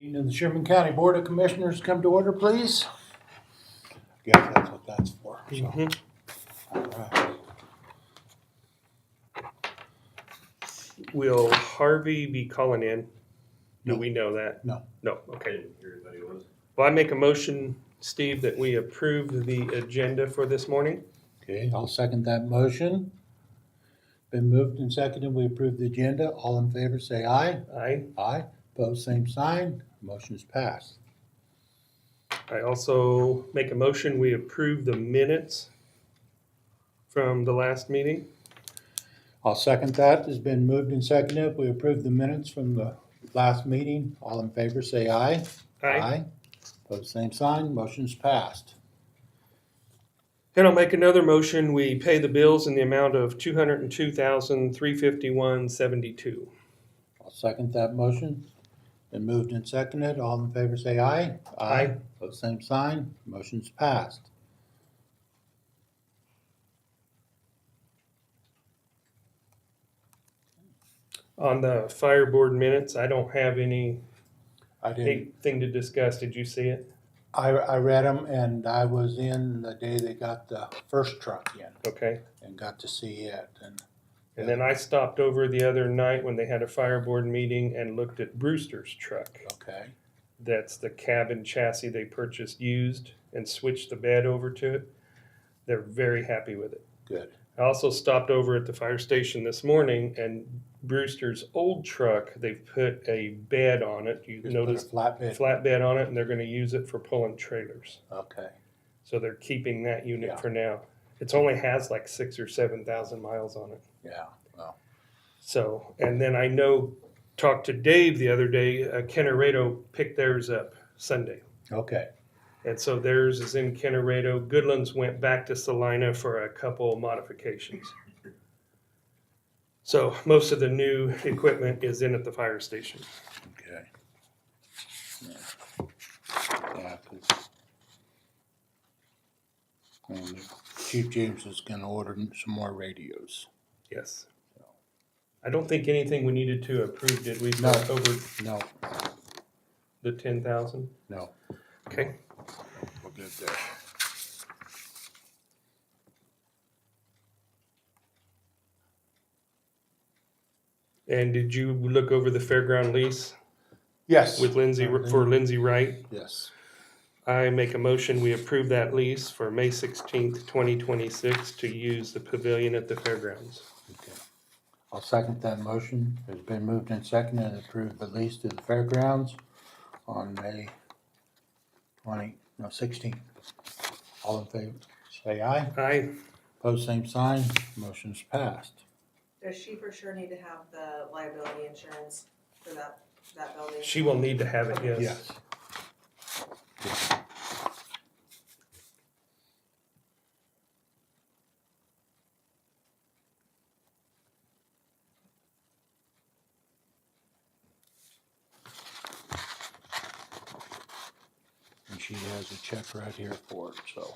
Meeting of the Sherman County Board of Commissioners come to order, please. Guess that's what that's for. So. All right. Will Harvey be calling in? Do No. we know that? No. No, okay. Well, I make a motion, Steve, that we approve the agenda for this morning. Okay, I'll second that motion. Been moved and seconded. We approve the agenda. All in favor, say aye. Aye. Aye. Opposed, same sign. Motion is passed. I also make a motion, we approve the minutes from the last meeting. I'll second that. It's been moved and seconded. We approve the minutes from the last meeting. All in favor, say aye. Aye. Opposed, same sign. Motion's passed. And I'll make another motion, we pay the bills in the amount of $202,351.72. I'll second that motion. Been moved and seconded. All in favor, say aye. Aye. Opposed, same sign. Motion's passed. On the fire board minutes, I don't have anything I didn't. to discuss. Did you see it? I read them, and I was in the day they got the first truck in Okay. and got to see it. And then I stopped over the other night when they had a fire board meeting and looked at Brewster's truck. Okay. That's the cabin chassis they purchased used and switched the bed over to it. They're very happy with it. Good. I also stopped over at the fire station this morning, and Brewster's old truck, they've put a bed on it. You Just notice put a flatbed. flat bed on it, and they're going to use it for pulling trailers. Okay. So they're keeping that unit Yeah. for now. It only has like 6,000 or 7,000 miles on it. Yeah. Well. So, and then I talked to Dave the other day. Kenneredo picked theirs up Sunday. Okay. And so theirs is in Kenneredo. Goodlands went back to Salina for a couple modifications. So most of the new equipment is in at the fire station. Okay. Yeah. 'Cause Chief James is going to order some more radios. Yes. I don't think anything we needed to approve, did we? No. Over No. the 10,000? No. Okay. We're good there. And did you look over the fairground lease Yes. with Lindsay, for Lindsay Wright? Yes. I make a motion, we approve that lease for May 16th, 2026 to use the pavilion at the fairgrounds. Okay. I'll second that motion. It's been moved and seconded and approved the lease to the fairgrounds on May 16th. All in favor, say aye. Aye. Pose same sign. Motion's passed. Does she for sure need to have the liability insurance for that building? She will need to have it, yes. Yes. And she has a check right here for it, so.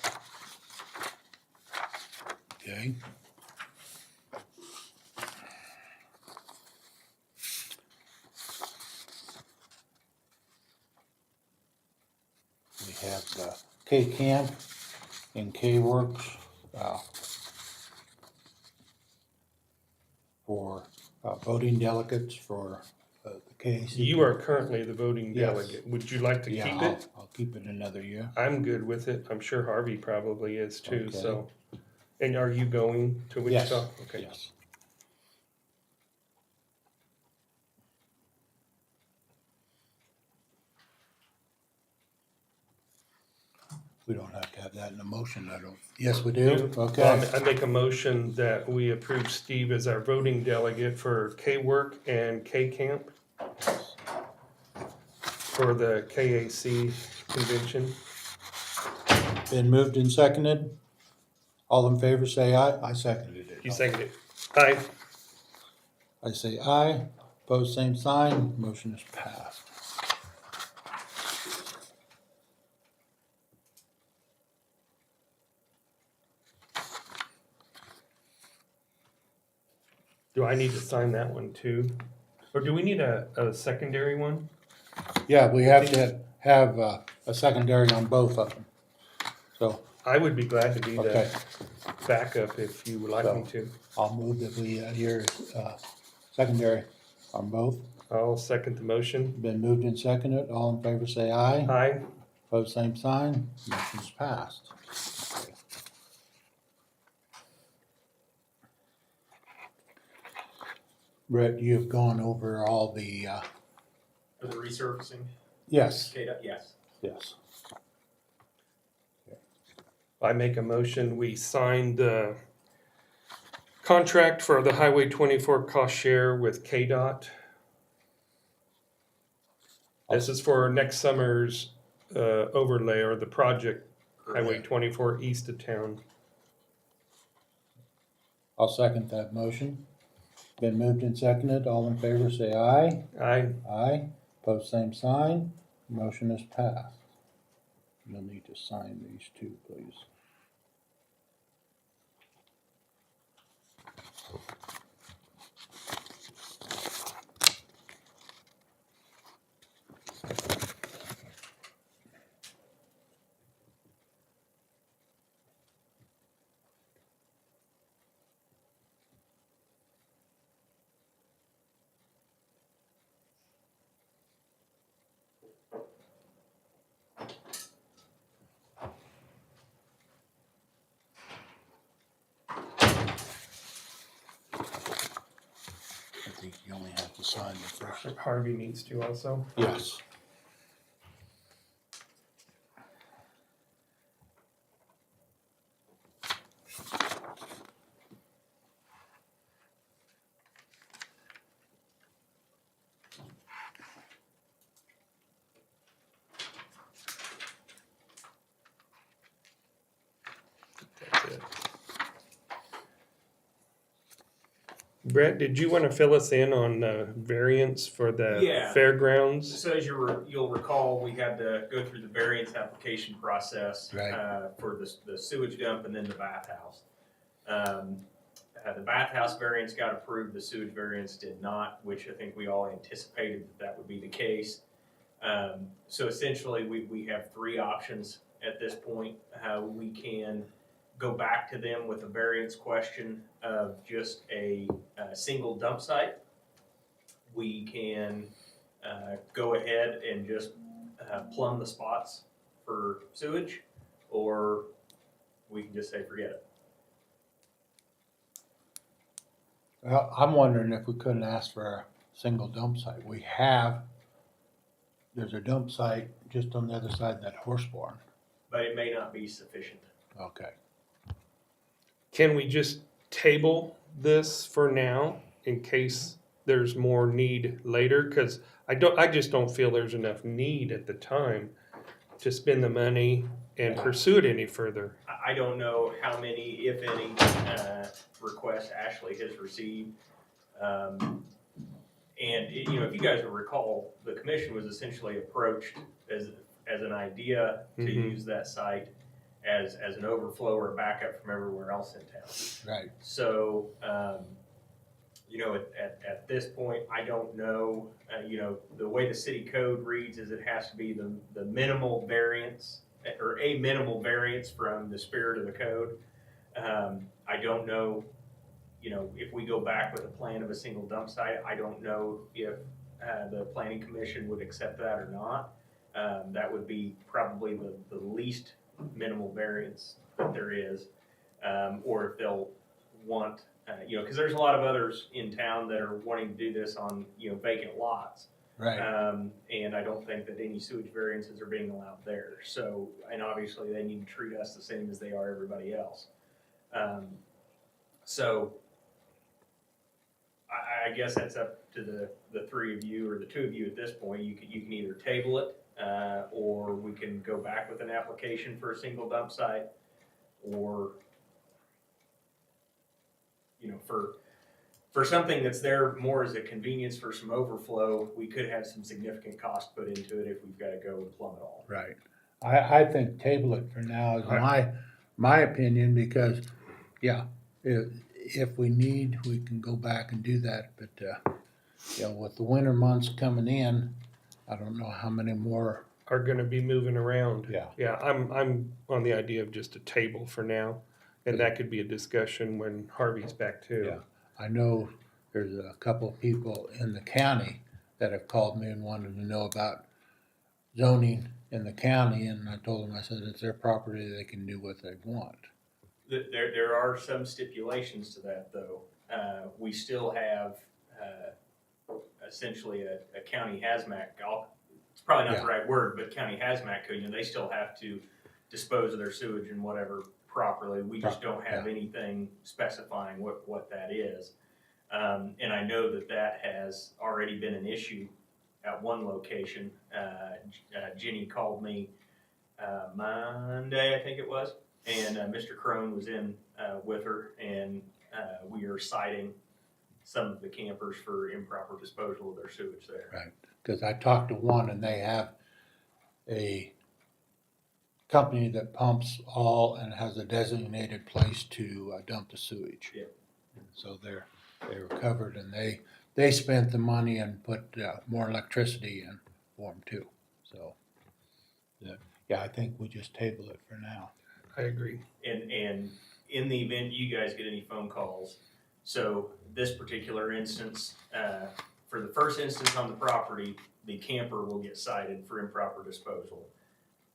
Okay. We have the K Camp and K Works for voting delegates for the KAC. You are currently the voting Yes. delegate. Would you like to Yeah, keep it? I'll keep it another year. I'm good with it. I'm sure Harvey probably is too, Okay. so. And are you going to Yes. Wichita? Okay. Yes. We don't have to have that in a motion, I don't. Yes, we do? Okay. Well, I make a motion that we approve Steve as our voting delegate for K-Work and K-Camp for the KAC convention. Been moved and seconded. All in favor, say aye. I seconded it. You seconded it. Aye. I say aye. Opposed, same sign. Motion is passed. Do I need to sign that one too? Or do we need a secondary one? Yeah, we have to have a secondary on both of them. So, I would be glad to be okay, the backup if you would like me to. I'll move that we hear secondary on both. I'll second the motion. Been moved and seconded. All in favor say aye. Aye. Opposed, same sign. Motion's passed. Brett, you've gone over all the, For the resurfacing, yes, KDOT, yes. yes. I make a motion, we sign the contract for the Highway 24 cost share with KDOT. This is for next summer's overlay or the project, Highway 24 east of town. I'll second that motion. Been moved and seconded. All in favor say aye. Aye. Aye. Opposed, same sign. Motion is passed. You'll need to sign these two, please. I think you only have to sign the first. Harvey needs to also. Yes. That's it. Brett, did you want to fill us in on variance for the Yeah. fairgrounds? So as you'll recall, we had to go through the variance application process Right. For the sewage dump and then the bathhouse. The bathhouse variance got approved, the sewage variance did not, which I think we all anticipated that would be the case. So essentially, we have three options at this point. We can go back to them with a variance question of just a single dump site. We can go ahead and just plumb the spots for sewage, or we can just say forget it. Well, I'm wondering if we couldn't ask for a single dump site. There's a dump site just on the other side of that horse barn. But it may not be sufficient. Okay. Can we just table this for now in case there's more need later? Because I just don't feel there's enough need at the time to spend the money and pursue it any further. I don't know how many, if any, requests Ashley has received. And if you guys will recall, the commission was essentially approached as an idea to Mhm. use that site as an overflow or backup from everywhere else in town. Right. So, at this point, I don't know, the way the city code reads is it has to be the minimal variance, or a minimal variance from the spirit of the code. I don't know, if we go back with a plan of a single dump site, I don't know if the planning commission would accept that or not. That would be probably the least minimal variance that there is, or if they'll want, because there's a lot of others in town that are wanting to do this on, vacant lots. Right. And I don't think that any sewage variances are being allowed there. So, and obviously they need to treat us the same as they are everybody else. So I guess that's up to the three of you or the two of you at this point. You can either table it, or we can go back with an application for a single dump site, or, for something that's there more as a convenience for some overflow, we could have some significant cost put into it if we've got to go and plumb it all. Right. I think table it for now is my opinion, because, yeah, if we need, we can go back and do that, but, with the winter months coming in, I don't know how many more. Are gonna be moving around. Yeah. Yeah, I'm on the idea of just a table for now, and that could be a discussion when Harvey's back too. Yeah. I know there's a couple of people in the county that have called me and wanted to know about zoning in the county, and I told them, I said, it's their property, they can do what they want. There are some stipulations to that, though. We still have essentially a county hazmat, it's probably not the right word, but county hazmat code, they still have to dispose of their sewage and whatever properly. We just don't have anything specifying what that is. And I know that has already been an issue at one location. Jenny called me Monday, I think it was, and Mr. Crone was in with her, and we are citing some of the campers for improper disposal of their sewage there. Right, because I talked to one and they have a company that pumps all and has a designated place to dump the sewage. Yeah. And so they were covered, and they spent the money and put more electricity in for them too. So, yeah, I think we just table it for now. I agree. And in the event you guys get any phone calls, so this particular instance, for the first instance on the property, the camper will get cited for improper disposal.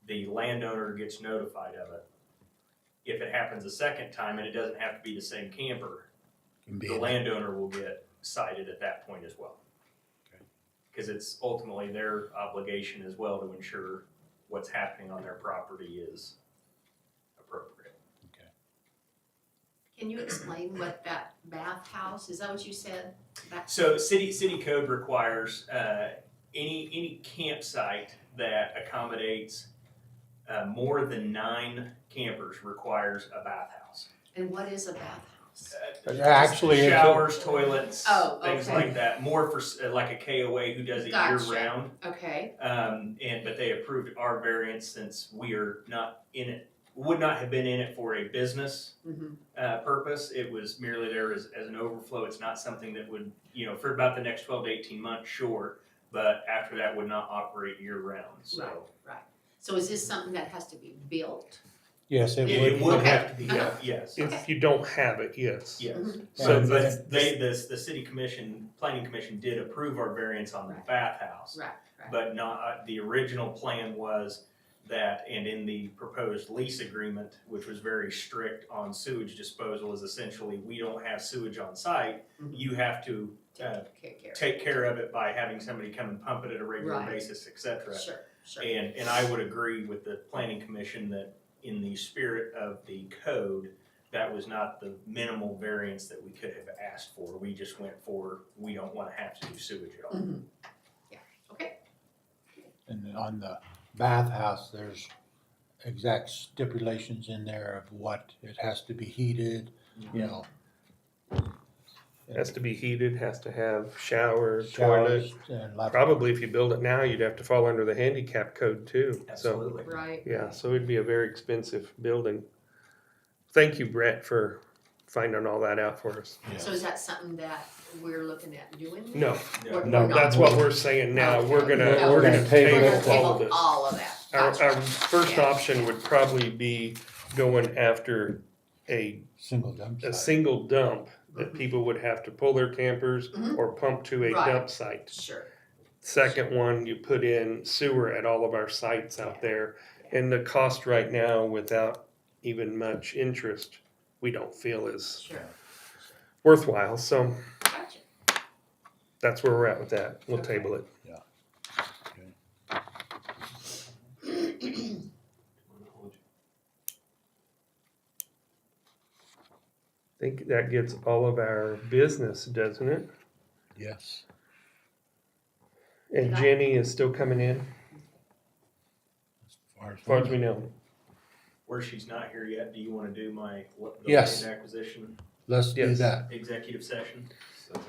The landowner gets notified of it. If it happens a second time, and it doesn't have to be the same camper, the landowner will get cited at that point as well. Because it's ultimately their obligation as well to ensure what's happening on their property is appropriate. Can you explain what that bathhouse, is that what you said? So city code requires any campsite that accommodates more than 9 campers requires a bathhouse. And what is a bathhouse? Actually, it's showers, toilets, Oh, things okay. like that. More for like a KOA who does it Gotcha. year round. Okay, But they approved our variance since we are not in it, would not have been in it for a business purpose. It was merely there as an overflow. It's not something that would, for about the next 12 to 18 months, sure. But after that would not operate year round, so. right. So is this something that has to be built? Yes, it It would. would Okay. have to be, Uh-huh. yes. If you don't have it, yes. Yes. So And But the city planning commission did approve our variance on the Right. bathhouse. Right. But not, the original plan was that, and in the proposed lease agreement, which was very strict on sewage disposal, is essentially, we don't have sewage on site. Mhm. You have to take care of it by having somebody come and pump it at a regular Right. basis, et cetera. Sure. And I would agree with the planning commission that in the spirit of the code, that was not the minimal variance that we could have asked for. We just went for, we don't wanna have to do sewage at all. Mhm. Yeah, okay. And on the bathhouse, there's exact stipulations in there of what, it has to be heated, It has to be heated, has to have shower, toilet. showers and lots of- Probably if you build it now, you'd have to fall under the handicap code too. So, Absolutely. Right. yeah, so it'd be a very expensive building. Thank you, Brett, for finding all that out for us. Yeah. So is that something that we're looking at doing? No, We're no, not that's doing- what we're saying now. We're Okay. gonna, No, we're gonna table We're gonna table all of table this. all of that. Our Gotcha. first Yeah. option would probably be going after a Single dump site. single dump that people would have to pull their campers Mhm. or pump to a Right. dump site. Sure. Second one, you put in sewer at all of our sites out there. And the cost right now, without even much interest, we don't feel is Sure. worthwhile. So Gotcha. that's where we're at with that. We'll table it. I think that gets all of our business, doesn't it? Yes. And Jenny is still coming in, As as far as we know. Where she's not here yet, do you wanna do the Yes. land acquisition Let's do Yes. that. executive session?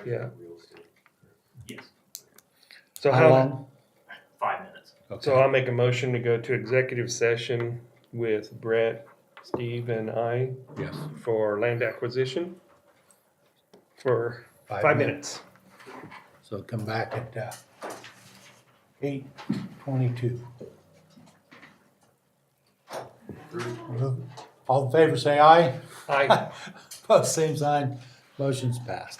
Yeah. Yes, So How long? 5 minutes. So I'll make a motion to go to executive session with Brett, Steve, and I Yes. for land acquisition for 5 minutes. So come back at 8:22. All in favor, say aye. I, Opposed, same sign. Motion's passed.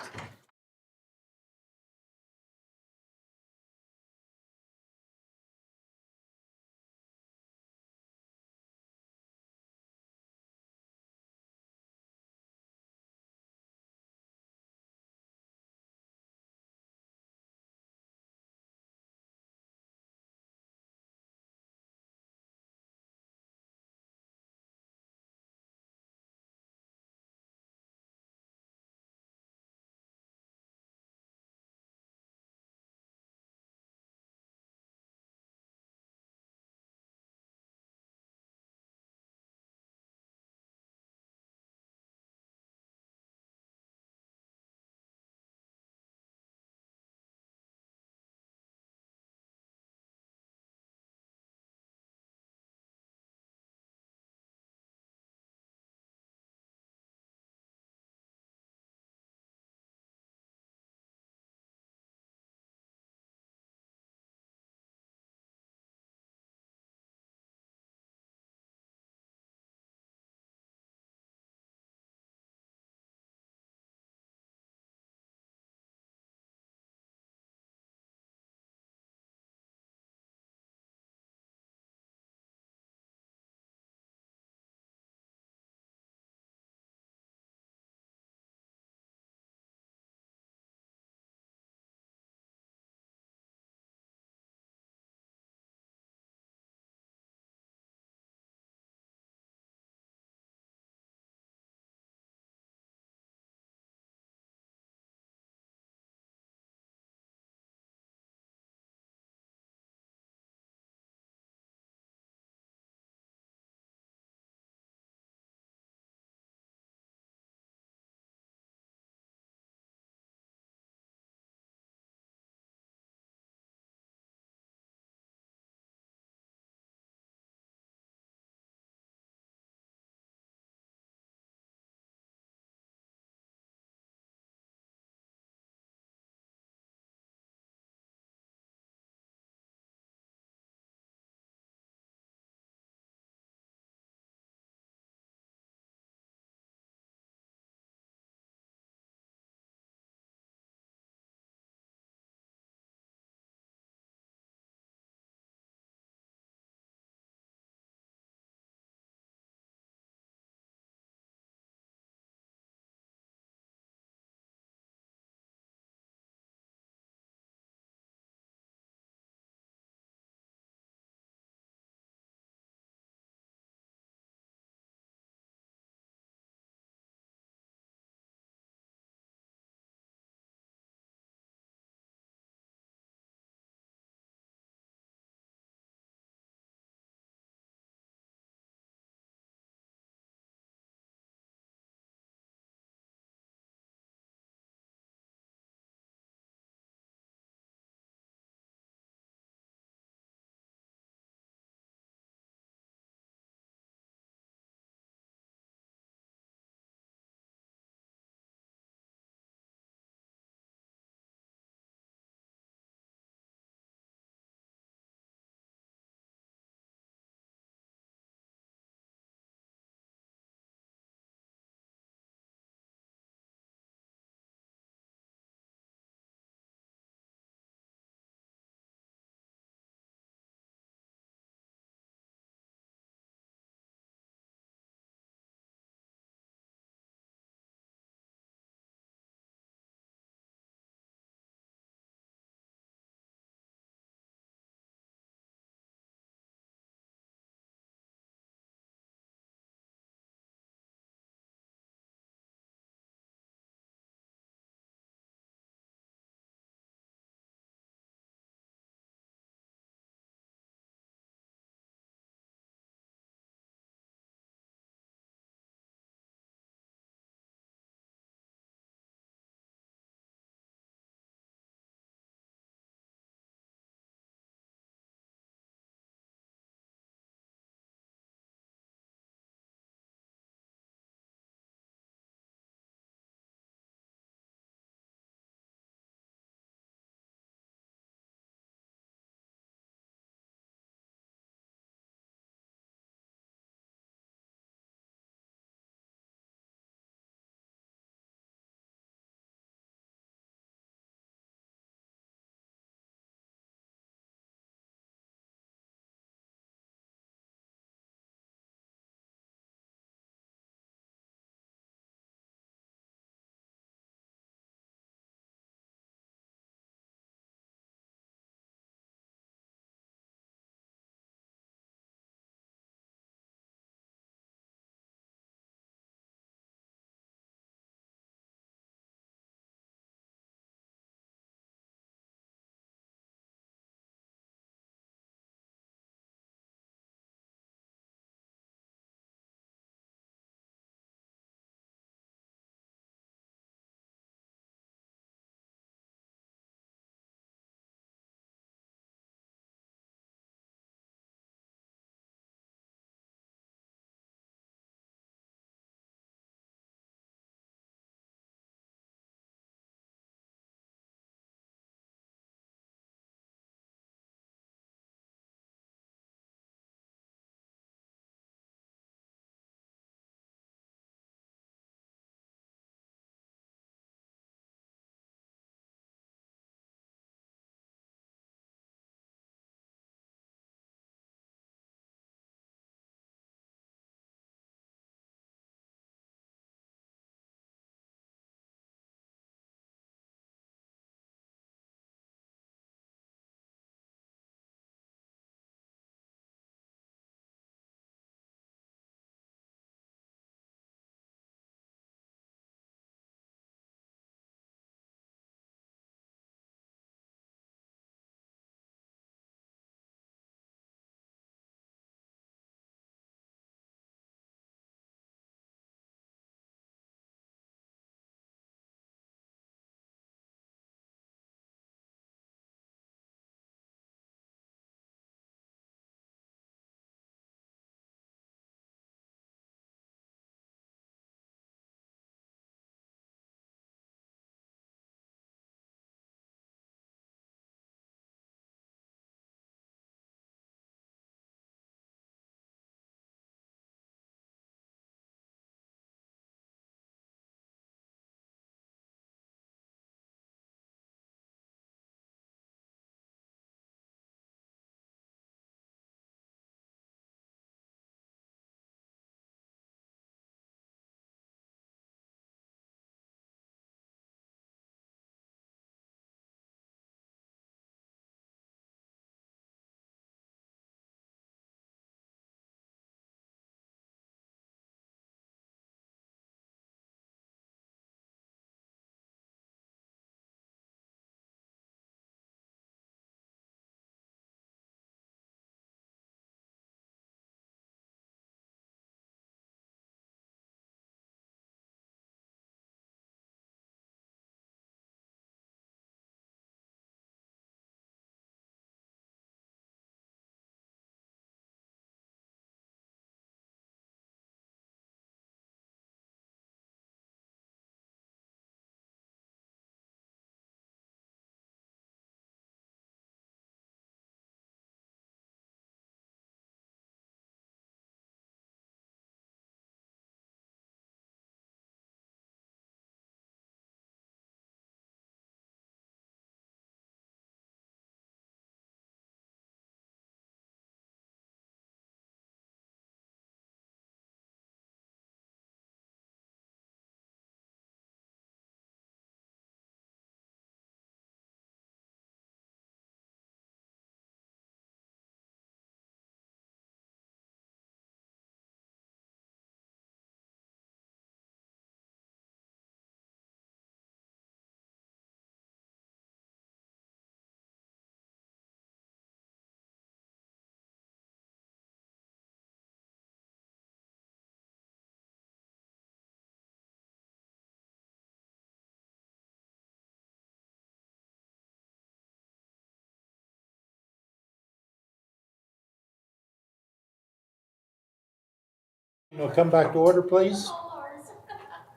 We'll come back to order, please.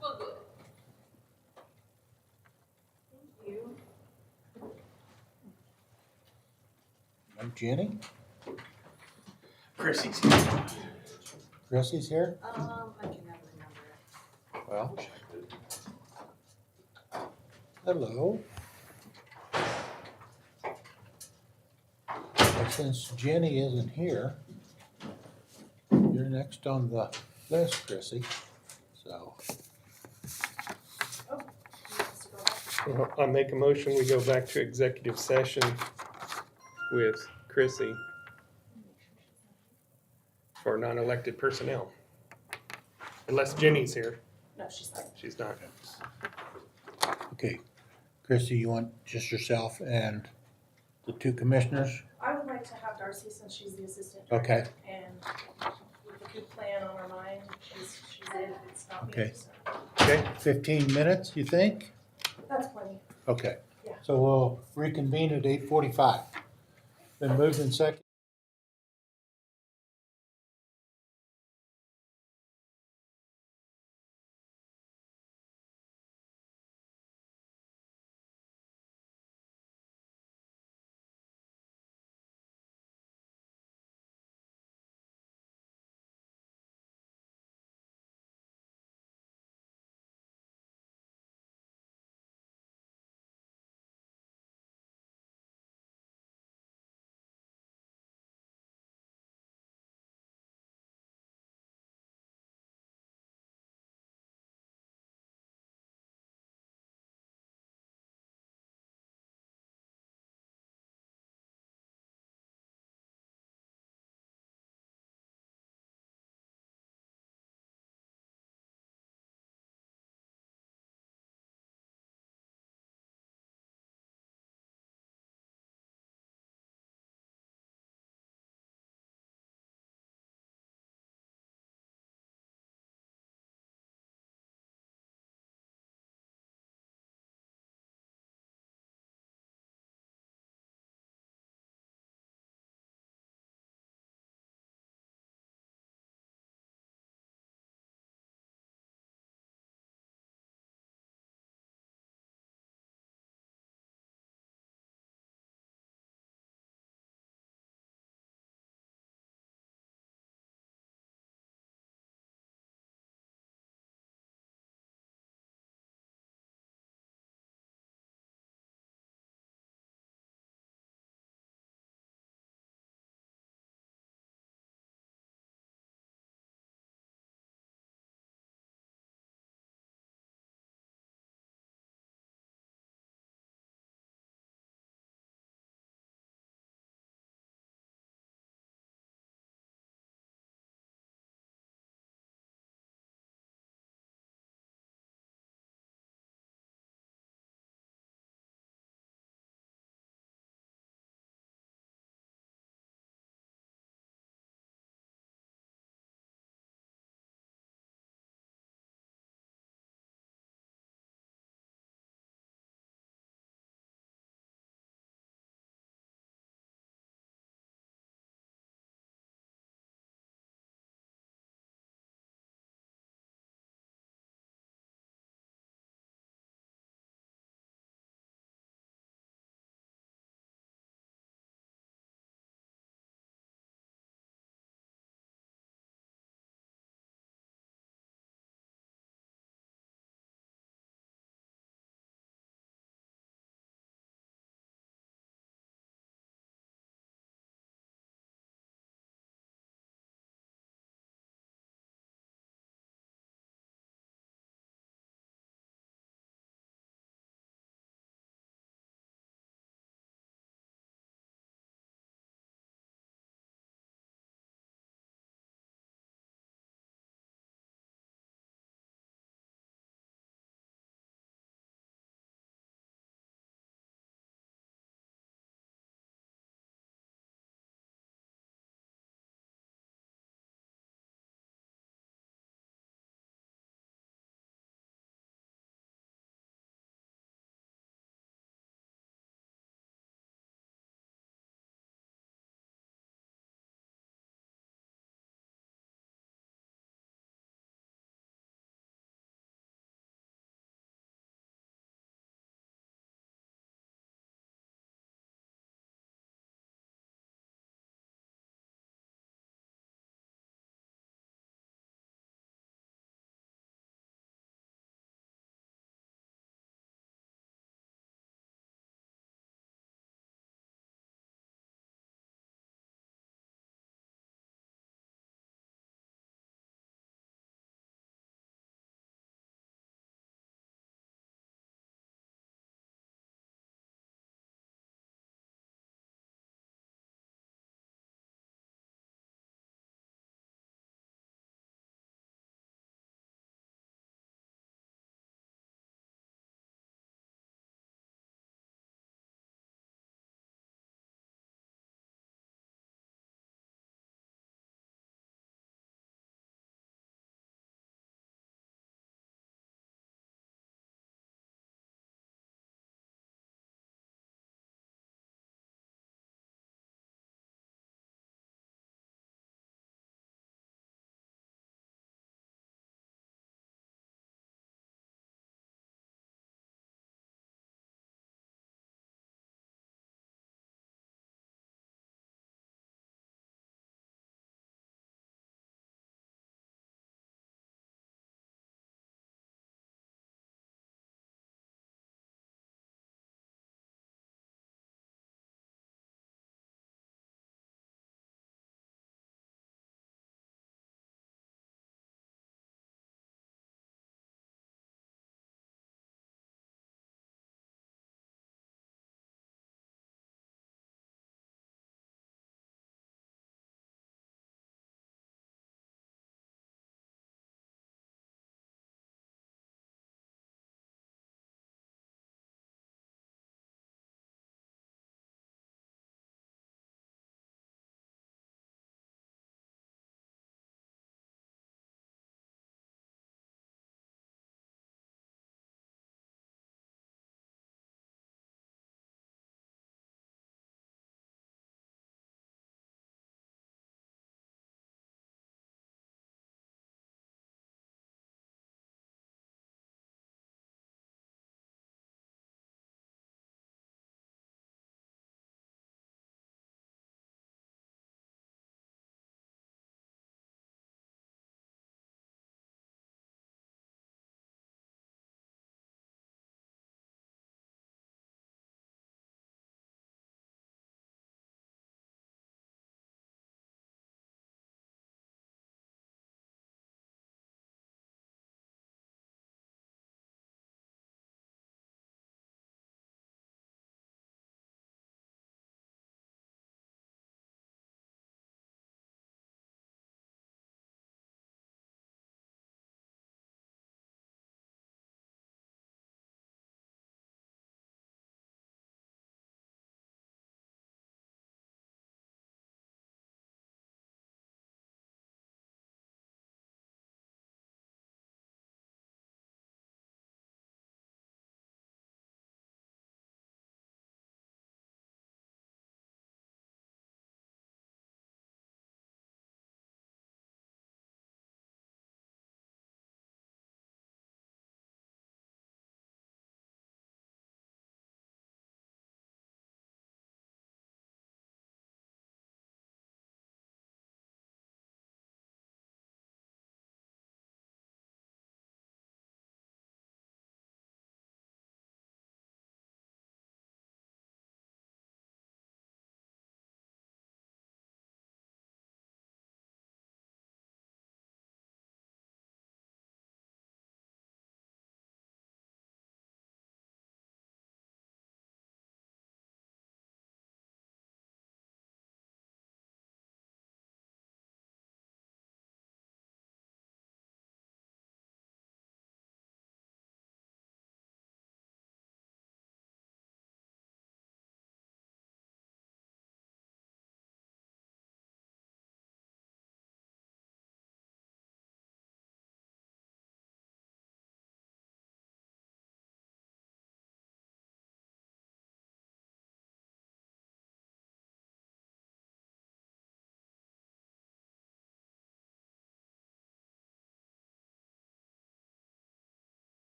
We'll do it. Thank you. I'm Jenny. Chrissy's Chrissy's here. I can never remember. Well, hello. Well, since Jenny isn't here, you're next on the list, Chrissy. So, Oh, he wants to go back. Well, I make a motion, we go back to executive session with Chrissy for non-elected personnel. Unless Jenny's here. No, she's not. She's not. okay. Chrissy, you want just yourself and the two commissioners? I would like to have Darcy since she's the assistant Okay. director. And with a good plan on her mind, she's it, it's not me, Okay. so. Okay, 15 minutes, you think? That's plenty. Okay. Yeah. So we'll reconvene at 8:45. Been moved in second.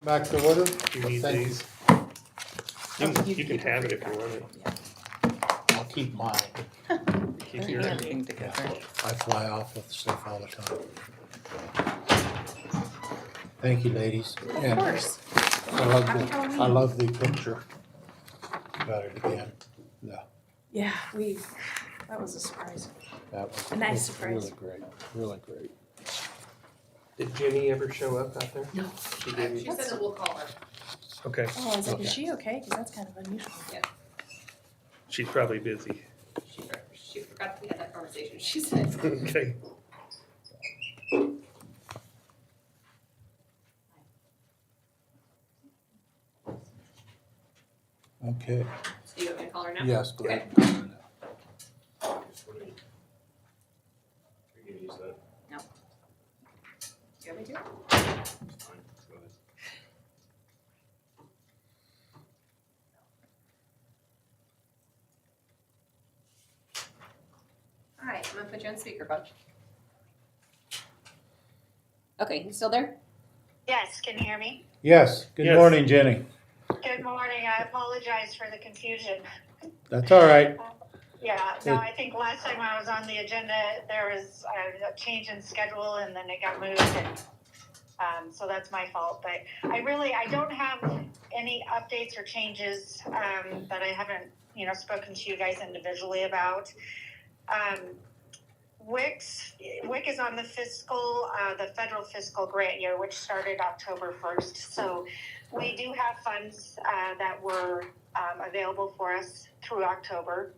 Back to order. Do you need Thank you. these? You can have it if you want it. I'll keep mine. Keep yours. Everything together. I fly off with stuff all the time. Thank you, ladies. Of And course. I love the picture. Got it again. Yeah, that was a surprise. That was A nice was surprise. Really great, really great. Did Jenny ever show up out there? No. She She didn't? said that we'll call her. Okay, Oh, I was like, is Okay. she okay? Because that's kind of unusual. she's probably busy. She forgot we had that conversation, she said. Okay. Okay, So you want me to call her now? yes, go ahead. You want me to? All right, I'm gonna put you on speakerphone. Okay, you still there? Yes, can you hear me? Yes, good Yes. morning, Jenny. Good morning, I apologize for the confusion. That's all right. Yeah, no, I think last time I was on the agenda, there was a change in schedule and then it got moved and, so that's my fault, but I don't have any updates or changes, that I haven't, spoken to you guys individually about. WIC is on the federal fiscal grant year, which started October 1st. So we do have funds that were available for us through October.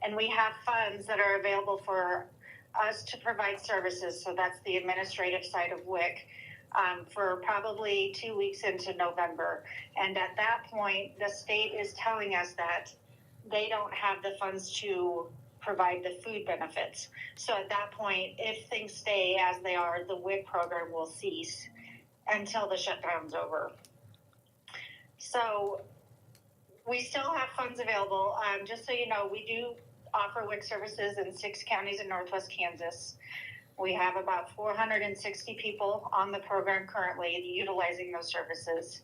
And we have funds that are available for us to provide services. So that's the administrative side of WIC for probably 2 weeks into November. And at that point, the state is telling us that they don't have the funds to provide the food benefits. So at that point, if things stay as they are, the WIC program will cease until the shutdown's over. So we still have funds available. Just so you know, we do offer WIC services in 6 counties in Northwest Kansas. We have about 460 people on the program currently utilizing those services.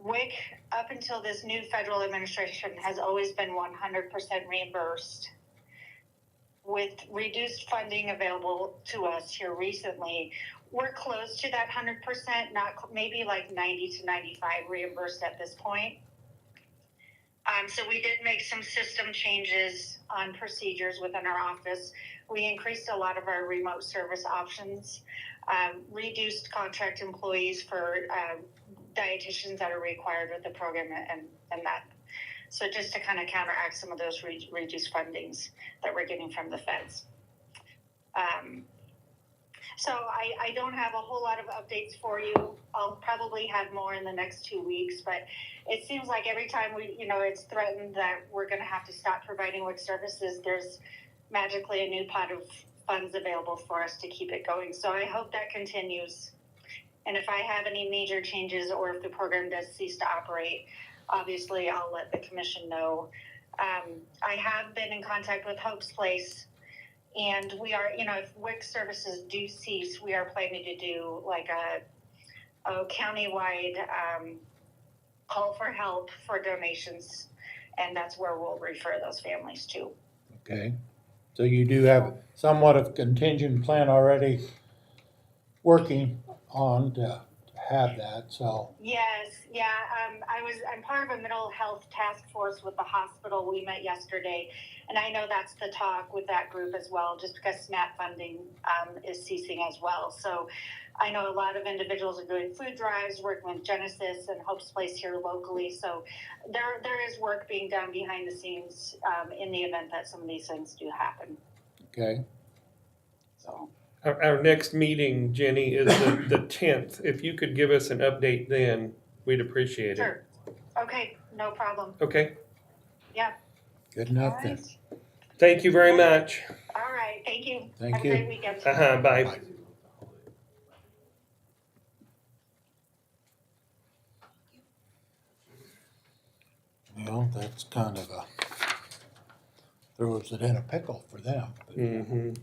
WIC, up until this new federal administration, has always been 100% reimbursed. With reduced funding available to us here recently, we're close to that 100%, not maybe like 90 to 95 reimbursed at this point. So we did make some system changes on procedures within our office. We increased a lot of our remote service options, reduced contract employees for dietitians that are required with the program and that. So just to kind of counteract some of those reduced fundings that we're getting from the feds. So I don't have a whole lot of updates for you. I'll probably have more in the next 2 weeks, but it seems like every time it's threatened that we're going to have to stop providing WIC services, there's magically a new pot of funds available for us to keep it going. So I hope that continues. And if I have any major changes or if the program does cease to operate, obviously I'll let the commission know. I have been in contact with Hope's Place, and we are, if WIC services do cease, we are planning to do like a countywide call for help for donations, and that's where we'll refer those families to. Okay, so you do have somewhat of contingent plan already working on to have that, so. Yes, yeah. I'm part of a mental health task force with the hospital. We met yesterday, and I know that's the talk with that group as well, just because SNAP funding is ceasing as well. So I know a lot of individuals are doing food drives, working with Genesis and Hope's Place here locally. So there is work being done behind the scenes in the event that some of these things do happen. Okay, So. Our next meeting, Jenny, is the 10th. If you could give us an update then, we'd appreciate it. Sure. Okay, no problem. Okay, good enough All then. right. thank you very much. All right, thank you. Thank Have you. a great weekend. Bye. Bye. Well, that's kind of throws it in a pickle for them. But Mm-hmm.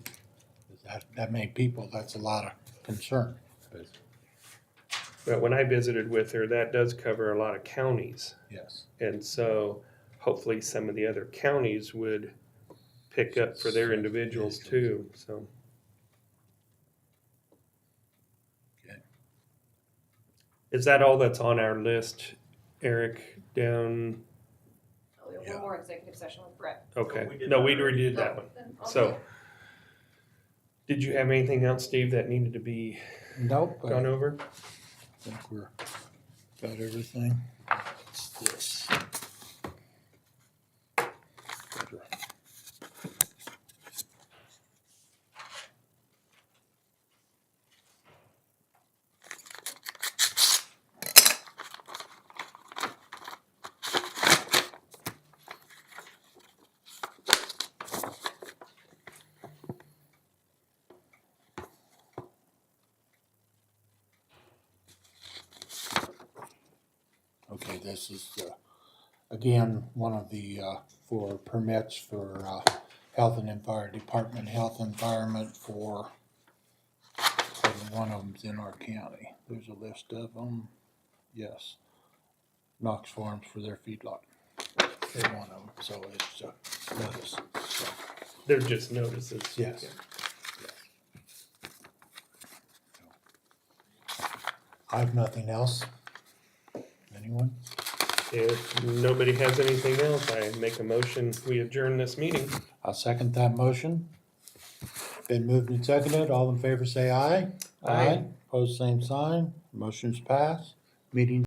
that many people, that's a lot of concern. But But when I visited with her, that does cover a lot of counties. Yes. And so hopefully some of the other counties would pick up for their individuals too, so. Okay. Is that all that's on our list, Eric, down, Oh, we have Yeah. one more executive session with Brett. okay, We did no, that we already. already did that one. So, did you have anything else, Steve, that needed to be Nope, gone I over? think we're, got everything. What's this? Better. Okay, this is, again, one of the, for permits for, health and fire department, health environment for, one of them's in our county. There's a list of them, yes. Knox Farms for their feedlot, is one of them, so it's, notice, so, They're just notices. yes. I have nothing else. Anyone? If nobody has anything else, I make a motion, we adjourn this meeting. I'll second that motion. Been moved and seconded. All in favor say aye. Aye. Opposed, same sign. Motion's passed. Meeting